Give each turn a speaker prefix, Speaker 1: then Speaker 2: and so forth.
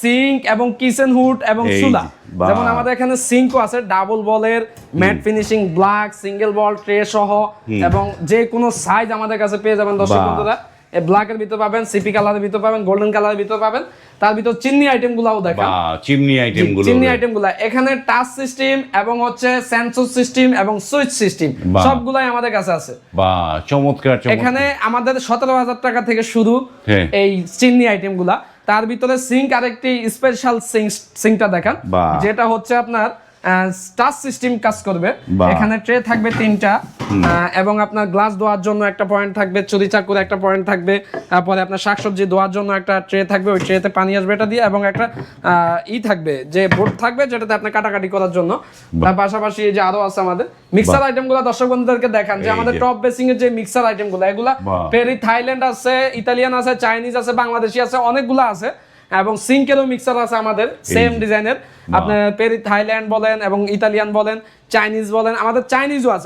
Speaker 1: Sync এবং kitchen hood এবং চুলা। যেমন আমাদের এখানে সিঙ্কও আছে ডাবল বলের ম্যাট ফিনিশিং ব্ল্যাক সিঙ্গেল বল ট্রে সহ, এবং যে কোনো সাইজ আমাদের কাছে পেয়ে যাবেন দর্শক বন্ধুরা। এই ব্ল্যাকের ভিতর পাবেন, সিপি কালারের ভিতর পাবেন, গোল্ডেন কালারের ভিতর পাবেন। তার ভিতর চিমনি আইটেম গুলাও দেখেন, চিমনি আইটেম গুলা এখানে টাচ সিস্টেম এবং হচ্ছে সেন্সর সিস্টেম এবং সুইচ সিস্টেম সবগুলাই আমাদের কাছে আছে।
Speaker 2: চমৎকার।
Speaker 1: এখানে আমাদের 17,000 টাকা থেকে শুরু এই চিমনি আইটেম গুলা। তার ভিতরে সিঙ্ক আরেকটি স্পেশাল সিঙ্কটা দেখেন, যেটা হচ্ছে আপনার টাচ সিস্টেম কাজ করবে। এখানে ট্রে থাকবে 3টা, এবং আপনার গ্লাস ধোয়ার জন্য একটা পয়েন্ট থাকবে, চুরি চাকুর একটা পয়েন্ট থাকবে, তারপরে আপনার শাকসবজি ধোয়ার জন্য একটা ট্রে থাকবে, ওই ট্রেতে পানি আসবে এটা দিয়ে, এবং একটা থাকবে যে বোর্ড থাকবে যেটাতে আপনি কাটাকাটি করার জন্য। তার পাশাপাশি এই যে আরো আছে আমাদের মিক্সার আইটেমগুলো দর্শক বন্ধুদেরকে দেখান, যে আমাদের টপ বেসিং এর যে মিক্সার আইটেমগুলো এগুলা পেরি থাইল্যান্ড আছে, ইতালিয়ান আছে, চাইনিজ আছে, বাংলাদেশি আছে, অনেকগুলো আছে। এবং সিঙ্কেরও মিক্সার আছে আমাদের সেম ডিজাইনের, আপনার পেরি থাইল্যান্ড বলেন এবং ইতালিয়ান বলেন, চাইনিজ বলেন, আমাদের চাইনিজও আছে।